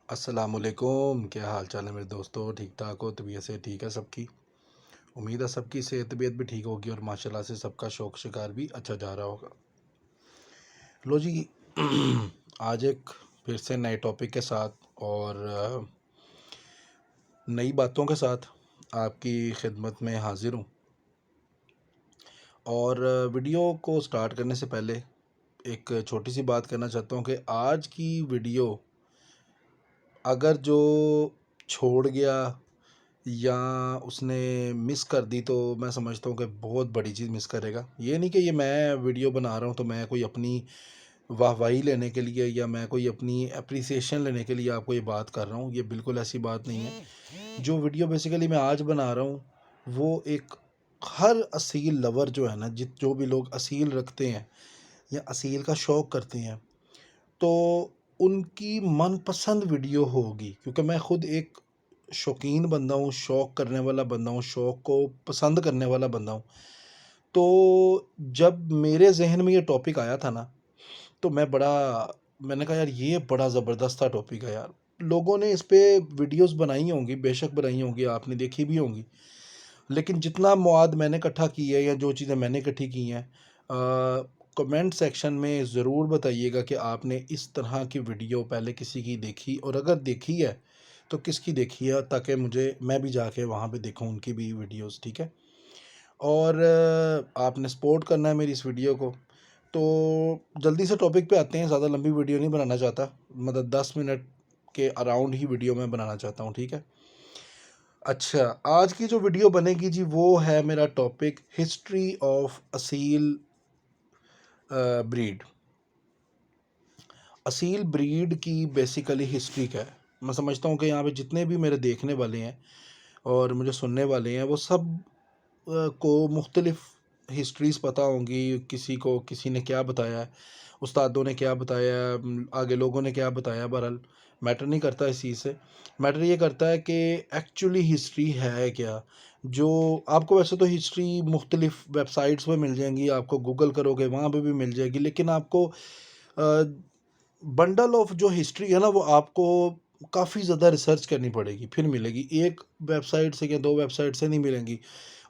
अस्सलामुअलैकुम, क्या हाल चाल है मेरे दोस्तों। ठीक ठाक हो? तबीयत से ठीक है सबकी? उम्मीद है सबकी सेहत तबीयत भी ठीक होगी और माशाल्लाह से सबका शौक शिकार भी अच्छा जा रहा होगा। लो जी। आज एक फिर से नए टॉपिक के साथ और नई बातों के साथ आपकी खिदमत में हाजिर हूँ। और वीडियो को स्टार्ट करने से पहले एक छोटी सी बात करना चाहता हूँ कि आज की वीडियो अगर जो छोड़ गया या उसने मिस कर दी तो मैं समझता हूँ कि बहुत बड़ी चीज़ मिस करेगा। ये नहीं कि ये मैं वीडियो बना रहा हूँ तो मैं कोई अपनी वाहवाही लेने के लिए या मैं कोई अपनी अप्रिसिएशन लेने के लिए आपको ये बात कर रहा हूँ, ये बिल्कुल ऐसी बात नहीं है। जो वीडियो बेसिकली मैं आज बना रहा हूँ वो एक हर असील लवर जो है ना, जो भी लोग असील रखते हैं या असील का शौक़ करते हैं तो उनकी मनपसंद वीडियो होगी, क्योंकि मैं खुद एक शौकीन बंदा हूँ, शौक़ करने वाला बंदा हूँ, शौक़ को पसंद करने वाला बंदा हूँ। तो जब मेरे ज़हन में ये टॉपिक आया था ना, तो मैंने कहा यार ये बड़ा ज़बरदस्त सा टॉपिक है यार। लोगों ने इस पे वीडियोस बनाई होंगी, बेशक बनाई होंगी, आपने देखी भी होंगी। लेकिन जितना मवाद मैंने इकट्ठा किया है या जो चीज़ें मैंने इकट्ठी की हैं, कमेंट सेक्शन में ज़रूर बताइएगा कि आपने इस तरह की वीडियो पहले किसी की देखी, और अगर देखी है तो किसकी देखी है, ताकि मैं भी जाके वहाँ पे देखूँ उनकी भी वीडियोस। ठीक है। और आपने सपोर्ट करना है मेरी इस वीडियो को। तो जल्दी से टॉपिक पे आते हैं, ज़्यादा लंबी वीडियो नहीं बनाना चाहता, मतलब 10 मिनट के अराउंड ही वीडियो मैं बनाना चाहता हूँ। ठीक है। अच्छा, आज की जो वीडियो बनेगी जी वो है मेरा topic history of Aseel breed. Aseel breed की बेसिकली हिस्ट्री क्या है। मैं समझता हूँ कि यहाँ पे जितने भी मेरे देखने वाले हैं और मुझे सुनने वाले हैं वो सब को मुख्तलिफ हिस्ट्रीज़ पता होंगी। किसी को किसी ने क्या बताया है, उस्तादों ने क्या बताया, आगे लोगों ने क्या बताया। बहरहाल मैटर नहीं करता इस चीज़ से। मैटर ये करता है कि एक्चुअली हिस्ट्री है क्या। जो आपको वैसे तो हिस्ट्री मुख्तलिफ वेबसाइट्स पे मिल जाएंगी, आपको गूगल करोगे वहाँ पे भी मिल जाएगी, लेकिन आपको बंडल ऑफ जो हिस्ट्री है ना वो आपको काफ़ी ज़्यादा रिसर्च करनी पड़ेगी, फिर मिलेगी। एक वेबसाइट से या दो वेबसाइट से नहीं मिलेंगी।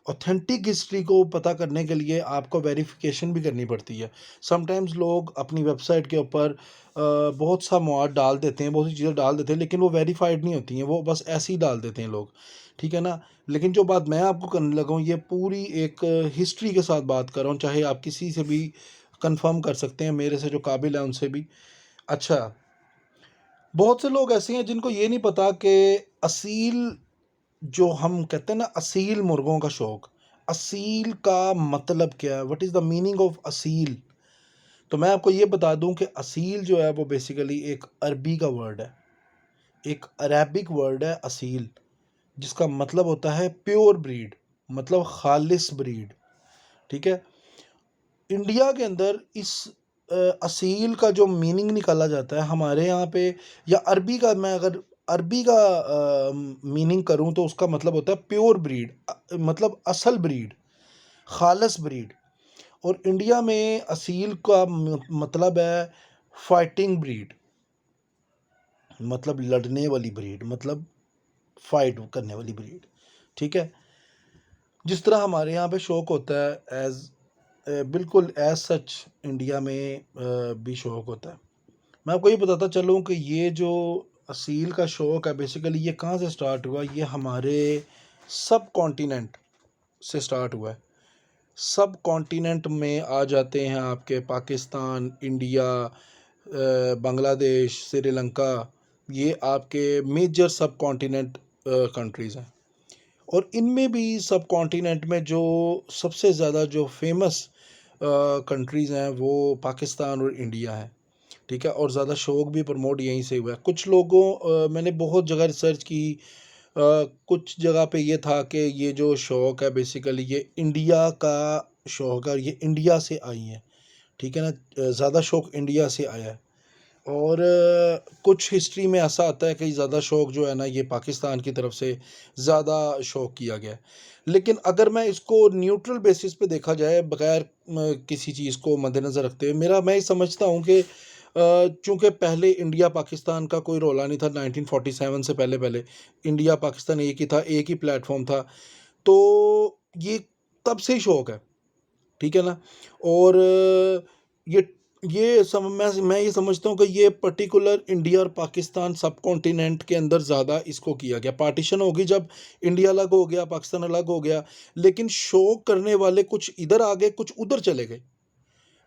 ऑथेंटिक हिस्ट्री को पता करने के लिए आपको वेरिफिकेशन भी करनी पड़ती है। समटाइम्स लोग अपनी वेबसाइट के ऊपर बहुत सा मवाद डाल देते हैं, बहुत सी चीज़ें डाल देते हैं, लेकिन वो वेरीफाइड नहीं होती हैं, वो बस ऐसे ही डाल देते हैं लोग। ठीक है ना। लेकिन जो बात मैं आपको करने लगा हूँ ये पूरी एक हिस्ट्री के साथ बात कर रहा हूँ, चाहे आप किसी से भी कंफर्म कर सकते हैं, मेरे से जो काबिल है उनसे भी। अच्छा, बहुत से लोग ऐसे हैं जिनको ये नहीं पता कि असील, जो हम कहते हैं ना असील मुर्गों का शौक, असील का मतलब क्या है, what is the meaning of Aseel. तो मैं आपको ये बता दूं कि असील जो है वो बेसिकली एक अरबी का वर्ड है, एक अरेबिक वर्ड है असील, जिसका मतलब होता है प्योर ब्रीड, मतलब खालिस ब्रीड। ठीक है। इंडिया के अंदर इस असील का जो मीनिंग निकाला जाता है हमारे यहाँ पे, या अरबी का, मैं अगर अरबी का मीनिंग करूँ तो उसका मतलब होता है प्योर ब्रीड, मतलब असल ब्रीड, खालस ब्रीड। और इंडिया में असील का मतलब है फाइटिंग ब्रीड, मतलब लड़ने वाली ब्रीड, मतलब फाइट करने वाली ब्रीड। ठीक है। जिस तरह हमारे यहाँ पे शौक होता है एज बिल्कुल एज सच इंडिया में भी शौक होता है। मैं आपको ये बताता चलूँ कि ये जो असील का शौक है बेसिकली ये कहाँ से स्टार्ट हुआ। ये हमारे सब कॉन्टिनेंट से स्टार्ट हुआ है। सब कॉन्टिनेंट में आ जाते हैं आपके पाकिस्तान, इंडिया, बांग्लादेश, श्रीलंका, ये आपके मेजर सब कॉन्टिनेंट कंट्रीज़ हैं। और इनमें भी सब कॉन्टिनेंट में जो सबसे ज़्यादा जो फेमस कंट्रीज़ हैं वो पाकिस्तान और इंडिया हैं। ठीक है। और ज़्यादा शौक भी प्रमोट यहीं से हुआ है। कुछ लोगों मैंने बहुत जगह रिसर्च की, कुछ जगह पे ये था कि ये जो शौक है बेसिकली ये इंडिया का शौक है और ये इंडिया से आई है। ठीक है ना। ज़्यादा शौक इंडिया से आया है। और कुछ हिस्ट्री में ऐसा आता है कि ज़्यादा शौक जो है ना ये पाकिस्तान की तरफ से ज़्यादा शौक किया गया है। लेकिन अगर मैं इसको न्यूट्रल बेसिस पे देखा जाए, बगैर किसी चीज़ को मद्देनज़र रखते हुए, मैं ये समझता हूँ कि चूँकि पहले इंडिया पाकिस्तान का कोई रौला नहीं था, 1947 से पहले पहले इंडिया पाकिस्तान एक ही था, एक ही प्लेटफॉर्म था, तो ये तब से ही शौक है, ठीक है ना। और मैं ये समझता हूँ कि ये पर्टिकुलर इंडिया और पाकिस्तान सब कॉन्टिनेंट के अंदर ज़्यादा इसको किया गया। पार्टीशन होगी जब इंडिया अलग हो गया, पाकिस्तान अलग हो गया, लेकिन शौक करने वाले कुछ इधर आ गए, कुछ उधर चले गए,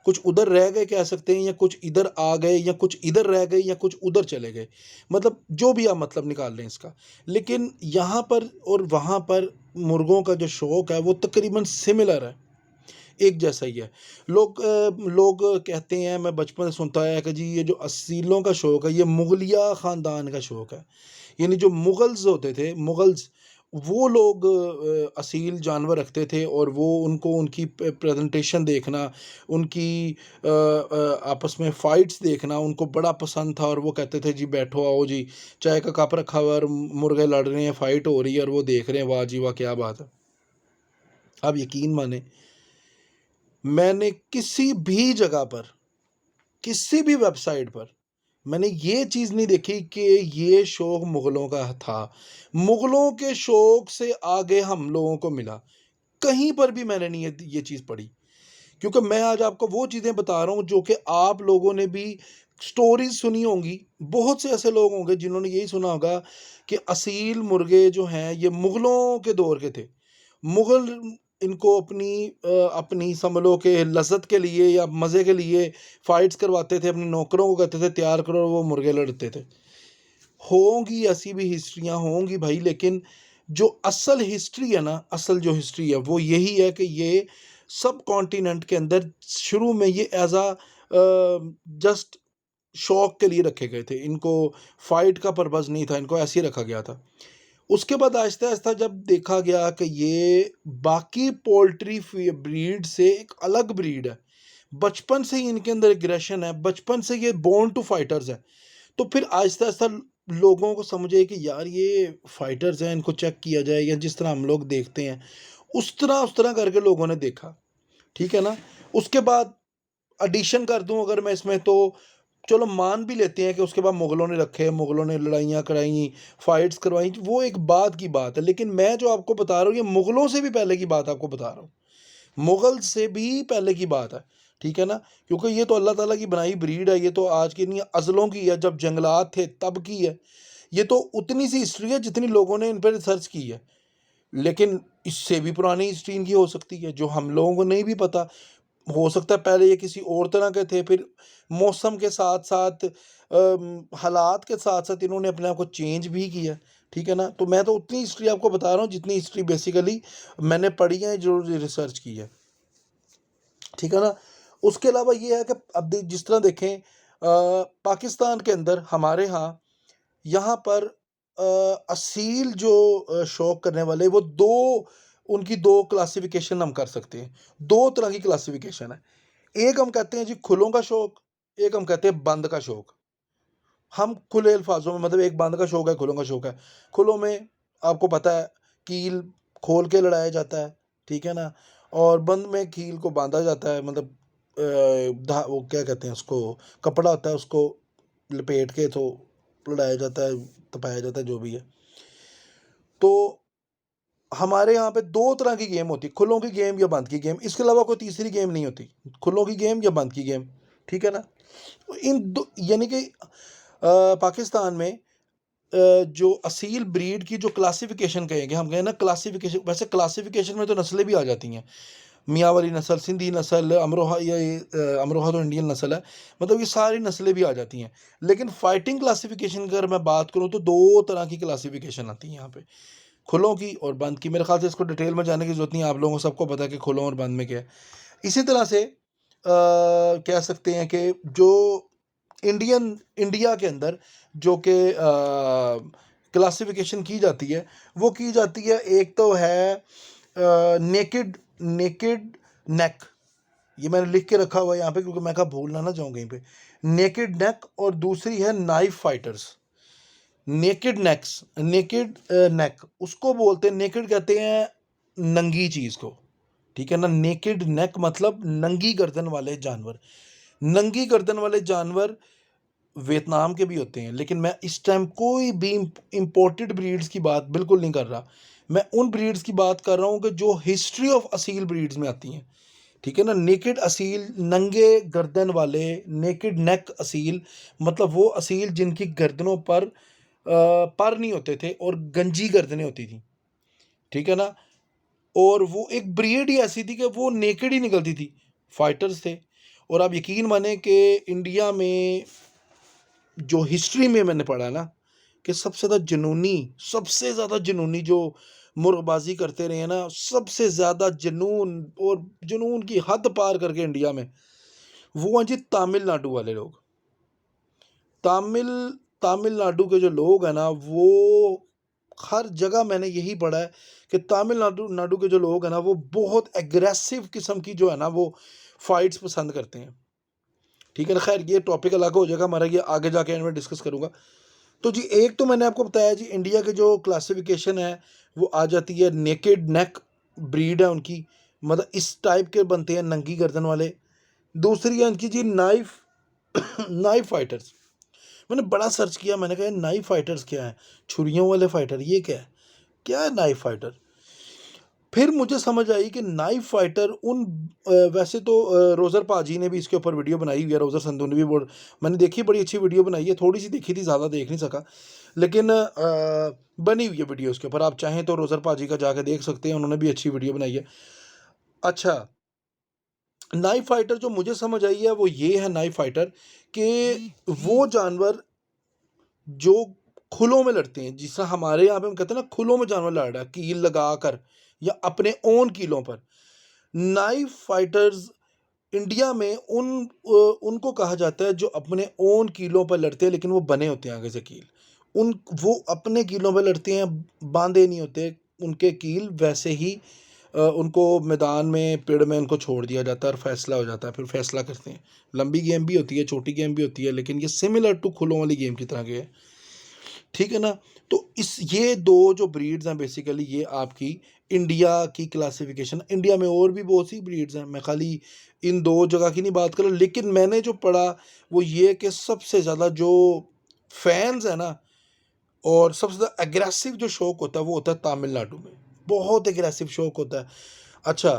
कुछ उधर रह गए कह सकते हैं, या कुछ इधर आ गए, या कुछ इधर रह गए, या कुछ उधर चले गए, मतलब जो भी आप मतलब निकाल लें इसका। लेकिन यहाँ पर और वहाँ पर मुर्गों का जो शौक है वो तकरीबन सिमिलर है, एक जैसा ही है। लोग कहते हैं, मैं बचपन से सुनता आया कि जी ये जो असीलों का शौक है ये मुगलिया ख़ानदान का शौक है, यानी जो मुगल्स होते थे, मुगल्स वो लोग असील जानवर रखते थे, और वो उनको उनकी प्रेजेंटेशन देखना, उनकी आपस में फ़ाइट्स देखना उनको बड़ा पसंद था, और वो कहते थे जी बैठो आओ जी, चाय का कप रखा हुआ और मुर्गे लड़ रहे हैं, फ़ाइट हो रही है और वो देख रहे हैं, वाह जी वाह क्या बात है। आप यकीन माने, मैंने किसी भी जगह पर, किसी भी वेबसाइट पर मैंने ये चीज़ नहीं देखी कि ये शौक मुग़लों का था। मुग़लों के शौक से आगे हम लोगों को मिला। कहीं पर भी मैंने नहीं ये चीज़ पढ़ी। क्योंकि मैं आज आपको वो चीज़ें बता रहा हूँ जो कि आप लोगों ने भी स्टोरीज़ सुनी होंगी। बहुत से ऐसे लोग होंगे जिन्होंने यही सुना होगा कि असील मुर्गे जो हैं ये मुग़लों के दौर के थे। मुग़ल इनको अपनी समझ लो कि लज़्ज़त के लिए या मज़े के लिए फ़ाइट्स करवाते थे, अपने नौकरों को कहते थे तैयार करो, और वो मुर्गे लड़ते थे। होंगी ऐसी भी हिस्ट्रियाँ होंगी भाई, लेकिन जो असल हिस्ट्री है ना, असल जो हिस्ट्री है वो यही है कि ये सब कॉन्टिनेंट के अंदर शुरू में ये एज़ जस्ट शौक के लिए रखे गए थे। इनको फाइट का पर्पज़ नहीं था, इनको ऐसे ही रखा गया था। उसके बाद आहिस्ता-आहिस्ता जब देखा गया कि ये बाकी पोल्ट्री ब्रीड से एक अलग ब्रीड है, बचपन से ही इनके अंदर एग्रेशन है, बचपन से ये बोर्न टू फाइटर्स हैं, तो फिर आहिस्ता-आहिस्ता लोगों को समझे कि यार ये फाइटर्स हैं, इनको चेक किया जाए, या जिस तरह हम लोग देखते हैं, उस तरह करके लोगों ने देखा, ठीक है ना? उसके बाद एडिशन कर दूँ अगर मैं इसमें, तो चलो मान भी लेते हैं कि उसके बाद मुग़लों ने रखे, मुग़लों ने लड़ाइयाँ कराई, फाइट्स करवाई, वो एक बाद की बात है। लेकिन मैं जो आपको बता रहा हूँ, ये मुग़लों से भी पहले की बात आपको बता रहा हूँ। मुग़ल से भी पहले की बात है, ठीक है ना? क्योंकि ये तो अल्लाह ताला की बनाई ब्रीड है, ये तो आज की नहीं, अज़लों की है, जब जंगलात थे तब की है। ये तो उतनी सी हिस्ट्री है जितनी लोगों ने इन पे रिसर्च की है। लेकिन इससे भी पुरानी हिस्ट्री इनकी हो सकती है, जो हम लोगों को नहीं भी पता। हो सकता है पहले ये किसी और तरह के थे, फिर मौसम के साथ-साथ हालात के साथ-साथ इन्होंने अपने आप को चेंज भी किया, ठीक है ना? तो मैं तो उतनी हिस्ट्री आपको बता रहा हूँ जितनी हिस्ट्री बेसिकली मैंने पढ़ी है, जो रिसर्च की है, ठीक है ना? उसके अलावा ये है कि अब जिस तरह देखें पाकिस्तान के अंदर हमारे यहाँ पर असील जो शौक करने वाले वो 2, उनकी 2 क्लासिफ़िकेशन हम कर सकते हैं। 2 तरह की क्लासिफ़िकेशन है। एक हम कहते हैं जी खुलों का शौक, एक हम कहते हैं बंद का शौक। हम खुले अल्फाज़ों में, मतलब एक बंद का शौक है, खुलों का शौक है। खुलों में आपको पता है कील खोल के लड़ाया जाता है, ठीक है ना? और बंद में कील को बाँधा जाता है, मतलब वो क्या कहते हैं उसको, कपड़ा होता है उसको लपेट के तो लड़ाया जाता है, तपाया जाता है, जो भी है। तो हमारे यहाँ पे 2 तरह की गेम होती है, खुलों की गेम या बंद की गेम, इसके अलावा कोई तीसरी गेम नहीं होती। खुलों की गेम या बंद की गेम, ठीक है ना? इन दो यानी कि पाकिस्तान में जो असील ब्रीड की जो क्लासिफ़िकेशन कहेंगे, हम कहें ना क्लासिफ़िकेशन, वैसे क्लासिफ़िकेशन में तो नस्लें भी आ जाती हैं। मियाँ वाली नस्ल, सिंधी नस्ल, अमरोहा, ये अमरोहा तो इंडियन नस्ल है, मतलब ये सारी नस्लें भी आ जाती हैं। लेकिन फ़ाइटिंग क्लासिफ़िकेशन की अगर मैं बात करूँ तो 2 तरह की क्लासिफ़िकेशन आती है यहाँ पे, खुलों की और बंद की। मेरे ख़्याल से इसको डिटेल में जानने की ज़रूरत नहीं है, आप लोगों को सबको पता है कि खुलों और बंद में क्या है। इसी तरह से कह सकते हैं कि जो इंडिया के अंदर जो कि क्लासिफ़िकेशन की जाती है, वो की जाती है, एक तो है नेकेड नेकेड नेक, ये मैंने लिख के रखा हुआ है यहाँ पे क्योंकि मैं कहा भूल ना जाऊँ कहीं पे। नेकेड नेक, और दूसरी है नाइफ फाइटर्स। नेकेड नेक उसको बोलते हैं, नेकेड कहते हैं नंगी चीज़ को, ठीक है ना? नेकेड नेक मतलब नंगी गर्दन वाले जानवर। नंगी गर्दन वाले जानवर वियतनाम के भी होते हैं, लेकिन मैं इस टाइम कोई भी इम्पोर्टेड ब्रीड्स की बात बिल्कुल नहीं कर रहा। मैं उन ब्रीड्स की बात कर रहा हूँ कि जो हिस्ट्री ऑफ असील ब्रीड्स में आती हैं, ठीक है ना। नेकेड असील, नंगे गर्दन वाले, नेकेड नेक असील, मतलब वो असील जिनकी गर्दनों पर नहीं होते थे और गंजी गर्दनें होती थी, ठीक है ना। और वो एक ब्रीड ही ऐसी थी कि वो नेकेड ही निकलती थी, फाइटर्स थे। और आप यकीन माने कि इंडिया में जो हिस्ट्री में मैंने पढ़ा ना, कि सबसे ज़्यादा जुनूनी जो मुर्गबाजी करते रहे हैं ना, सबसे ज़्यादा जुनून और जुनून की हद पार करके इंडिया में, वो हैं जी तमिलनाडु वाले लोग। तमिल तमिलनाडु के जो लोग हैं ना, वो हर जगह मैंने यही पढ़ा है कि तमिलनाडु नाडु के जो लोग हैं ना, वो बहुत एग्रेसिव किस्म की जो है ना, वो फाइट्स पसंद करते हैं, ठीक है ना। खैर ये टॉपिक अलग हो जाएगा हमारा, ये आगे जाके मैं डिस्कस करूँगा। तो जी एक तो मैंने आपको बताया जी, इंडिया के जो क्लासिफिकेशन है वो आ जाती है, नेकेड नेक ब्रीड है उनकी, मतलब इस टाइप के बनते हैं नंगी गर्दन वाले। दूसरी है उनकी जी नाइफ नाइफ फाइटर्स। मैंने बड़ा सर्च किया, मैंने कहा नाइफ फाइटर्स क्या है, छुरियों वाले फाइटर, ये क्या है नाइफ फाइटर। फिर मुझे समझ आई कि नाइफ फाइटर वैसे तो रोज़र पाजी ने भी इसके ऊपर वीडियो बनाई हुई है, रोज़र संधू ने भी मैंने देखी, बड़ी अच्छी वीडियो बनाई है, थोड़ी सी देखी थी, ज़्यादा देख नहीं सका, लेकिन बनी हुई है वीडियो उसके ऊपर, आप चाहें तो रोज़र पाजी का जाकर देख सकते हैं, उन्होंने भी अच्छी वीडियो बनाई है। अच्छा, नाइफ फाइटर जो मुझे समझ आई है वो ये है नाइफ फाइटर, कि वो जानवर जो खुलों में लड़ते हैं, जिस तरह हमारे यहाँ पे हम कहते हैं ना खुलों में जानवर लड़ रहा है कील लगा कर या अपने ओन कीलों पर। नाइफ फाइटर्स इंडिया में उनको कहा जाता है जो अपने ओन कीलों पर लड़ते हैं, लेकिन वो बने होते हैं आगे से कील, वो अपने कीलों पर लड़ते हैं, बांधे नहीं होते उनके कील, वैसे ही उनको मैदान में पेड़ में उनको छोड़ दिया जाता है और फैसला हो जाता है, फिर फैसला करते हैं। लंबी गेम भी होती है, छोटी गेम भी होती है, लेकिन ये सिमिलर टू खुलों वाली गेम की तरह के है, ठीक है ना। तो ये दो जो ब्रीड्स हैं बेसिकली, ये आपकी इंडिया की क्लासिफिकेशन। इंडिया में और भी बहुत सी ब्रीड्स हैं, मैं खाली इन दो जगह की नहीं बात कर रहा, लेकिन मैंने जो पढ़ा वो ये कि सबसे ज़्यादा जो फैंस है ना, और सबसे ज़्यादा एग्रेसिव जो शौक होता है वो होता है तमिलनाडु में, बहुत एग्रेसिव शौक होता है। अच्छा,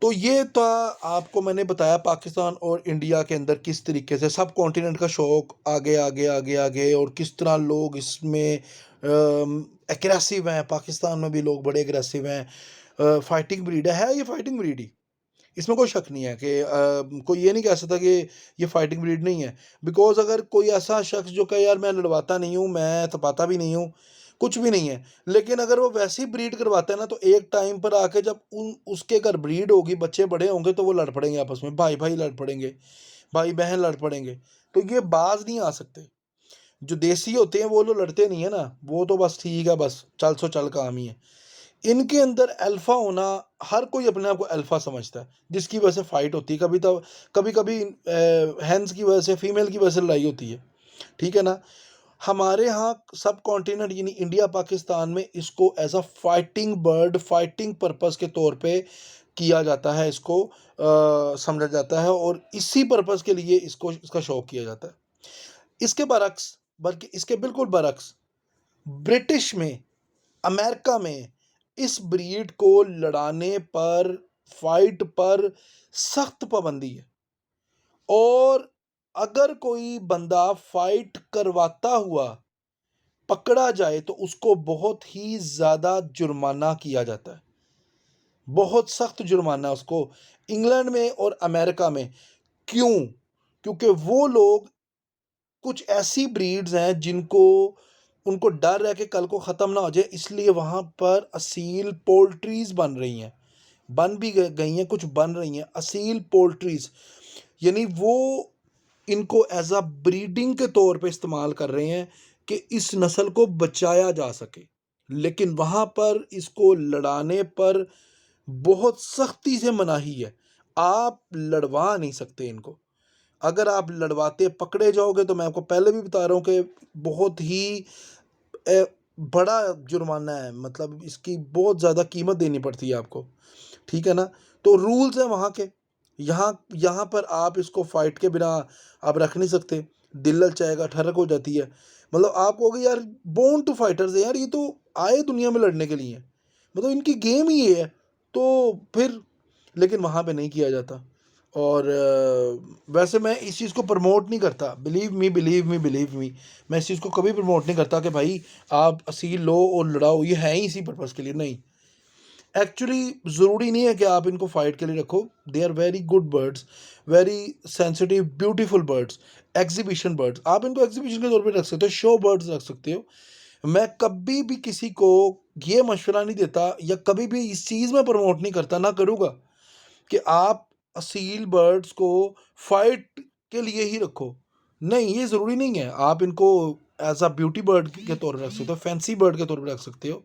तो ये था, आपको मैंने बताया पाकिस्तान और इंडिया के अंदर किस तरीके से सब कॉन्टिनेंट का शौक आगे आगे आगे आगे, और किस तरह लोग इसमें एग्रेसिव हैं। पाकिस्तान में भी लोग बड़े एग्रेसिव हैं। फाइटिंग ब्रीड है ये फाइटिंग ब्रीड ही, इसमें कोई शक नहीं है कि कोई ये नहीं कह सकता कि ये फाइटिंग ब्रीड नहीं है। बिकॉज अगर कोई ऐसा शख्स जो कहे यार मैं लड़वाता नहीं हूँ, मैं तपाता भी नहीं हूँ, कुछ भी नहीं है, लेकिन अगर वो वैसी ब्रीड करवाता है ना, तो एक टाइम पर आके जब उसके घर ब्रीड होगी, बच्चे बड़े होंगे, तो वो लड़ पड़ेंगे आपस में, भाई भाई लड़ पड़ेंगे, भाई बहन लड़ पड़ेंगे। तो ये बाज नहीं आ सकते। जो देसी होते हैं वो लोग लड़ते नहीं है ना, वो तो बस ठीक है, बस चल सो चल काम ही है। इनके अंदर अल्फा होना, हर कोई अपने आप को अल्फा समझता है, जिसकी वजह से फाइट होती है, कभी कभी हैंस की वजह से, फीमेल की वजह से लड़ाई होती है, ठीक है ना। हमारे यहाँ सब कॉन्टिनेंट यानी इंडिया पाकिस्तान में इसको as a fighting bird, fighting purpose के तौर पे किया जाता है, इसको समझा जाता है, और इसी पर्पस के लिए इसका शौक किया जाता है। इसके बरक्स, बल्कि इसके बिल्कुल बरक्स, ब्रिटिश में, अमेरिका में इस ब्रीड को लड़ाने पर, फाइट पर सख्त पाबंदी है, और अगर कोई बंदा फाइट करवाता हुआ पकड़ा जाए तो उसको बहुत ही ज़्यादा जुर्माना किया जाता है, बहुत सख्त जुर्माना उसको, इंग्लैंड में और अमेरिका में। क्यों? क्योंकि वो लोग, कुछ ऐसी ब्रीड्स हैं जिनको, उनको डर है कि कल को ख़त्म ना हो जाए, इसलिए वहाँ पर असील पोल्ट्रीज़ बन रही हैं, बन भी गई हैं, कुछ बन रही हैं असील पोल्ट्रीज़, यानी वो इनको एज अ ब्रीडिंग के तौर पे इस्तेमाल कर रहे हैं कि इस नस्ल को बचाया जा सके, लेकिन वहाँ पर इसको लड़ाने पर बहुत सख्ती से मनाही है, आप लड़वा नहीं सकते इनको। अगर आप लड़वाते पकड़े जाओगे तो मैं आपको पहले भी बता रहा हूँ कि बहुत ही बड़ा जुर्माना है, मतलब इसकी बहुत ज़्यादा कीमत देनी पड़ती है आपको, ठीक है ना। तो रूल्स हैं वहाँ के, यहाँ यहाँ पर आप इसको फाइट के बिना आप रख नहीं सकते। दिल ललचाएगा, ठरक हो जाती है। मतलब आप कहोगे यार बोर्न टू फाइटर्स है यार, ये तो आए दुनिया में लड़ने के लिए, मतलब इनकी गेम ही ये है। तो फिर लेकिन वहाँ पे नहीं किया जाता। और वैसे मैं इस चीज़ को प्रमोट नहीं करता, बिलीव मी, मैं इस चीज़ को कभी प्रमोट नहीं करता कि भाई आप असील लो और लड़ाओ, ये है ही इसी पर्पज़ के लिए, नहीं। एक्चुअली ज़रूरी नहीं है कि आप इनको फाइट के लिए रखो। They are very good birds, very sensitive beautiful birds, exhibition birds. आप इनको एग्जीबिशन के तौर पे रख सकते हो, शो बर्ड्स रख सकते हो। मैं कभी भी किसी को ये मशवरा नहीं देता या कभी भी इस चीज़ में प्रमोट नहीं करता, ना करूँगा, कि आप असील बर्ड्स को फाइट के लिए ही रखो। नहीं, ये ज़रूरी नहीं है। आप इनको एज अ ब्यूटी बर्ड के तौर पर रख सकते हो, फैंसी बर्ड के तौर पर रख सकते हो,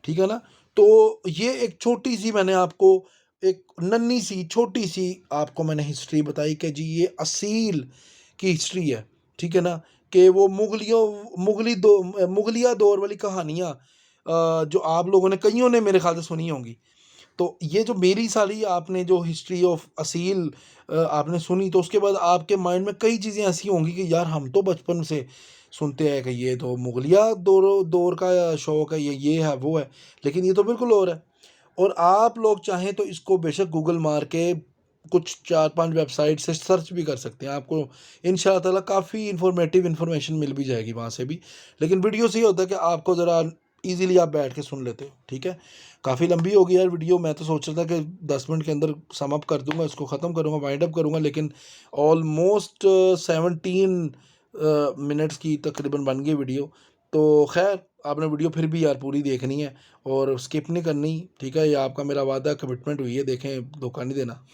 ठीक है ना। तो ये एक छोटी सी मैंने आपको, एक नन्ही सी छोटी सी आपको मैंने हिस्ट्री बताई कि जी ये असील की हिस्ट्री है, ठीक है ना। कि वो मुगलिया दौर वाली कहानियाँ जो आप लोगों ने, कईयों ने मेरे ख्याल से सुनी होंगी। तो ये जो मेरी सारी आपने जो हिस्ट्री ऑफ असील आपने सुनी, तो उसके बाद आपके माइंड में कई चीज़ें ऐसी होंगी कि यार हम तो बचपन से सुनते हैं कि ये तो मुगलिया दौर का शौक है, ये है वो है, लेकिन ये तो बिल्कुल और है। और आप लोग चाहें तो इसको बेशक गूगल मार के कुछ 4-5 वेबसाइट से सर्च भी कर सकते हैं, आपको इंशाअल्लाह ताला काफ़ी इन्फॉर्मेटिव इन्फॉर्मेशन मिल भी जाएगी वहाँ से भी। लेकिन वीडियो से ये होता है कि आपको ज़रा ईज़िली आप बैठ के सुन लेते हो, ठीक है। काफ़ी लंबी हो गई यार वीडियो, मैं तो सोच रहा था कि 10 मिनट के अंदर सम अप कर दूँगा, इसको ख़त्म करूँगा, वाइंड अप करूँगा, लेकिन ऑलमोस्ट 17 मिनट्स की तकरीबन बन गई वीडियो। तो ख़ैर आपने वीडियो फिर भी यार पूरी देखनी है और स्किप नहीं करनी, ठीक है। ये आपका मेरा वादा कमिटमेंट हुई है, देखें धोखा नहीं देना।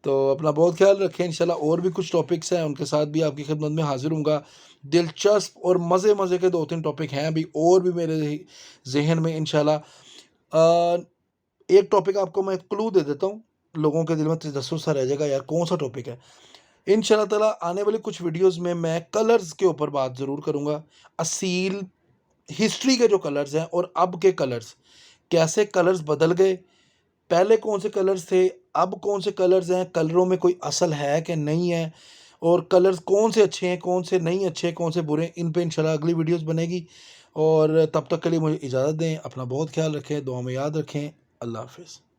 तो अपना बहुत ख्याल रखें। इंशाल्लाह और भी कुछ टॉपिक्स हैं, उनके साथ भी आपकी खिदमत में हाज़िर हूँगा। दिलचस्प और मज़े के 2-3 टॉपिक हैं अभी और भी मेरे ज़हन में इंशाल्लाह। एक टॉपिक आपको मैं क्लू दे देता हूँ, लोगों के दिल में तजस्सुस सा रह जाएगा यार कौन सा टॉपिक है। इंशाल्लाह ताला आने वाली कुछ वीडियोज़ में मैं कलर्स के ऊपर बात ज़रूर करूँगा। असील हिस्ट्री के जो कलर्स हैं और अब के कलर्स, कैसे कलर्स बदल गए, पहले कौन से कलर्स थे, अब कौन से कलर्स हैं, कलरों में कोई असल है कि नहीं है, और कलर्स कौन से अच्छे हैं, कौन से नहीं अच्छे, कौन से बुरे हैं, इन पे इंशाल्लाह अगली वीडियोस बनेगी। और तब तक के लिए मुझे इजाज़त दें, अपना बहुत ख्याल रखें, दुआ में याद रखें। अल्लाह हाफ़िज़।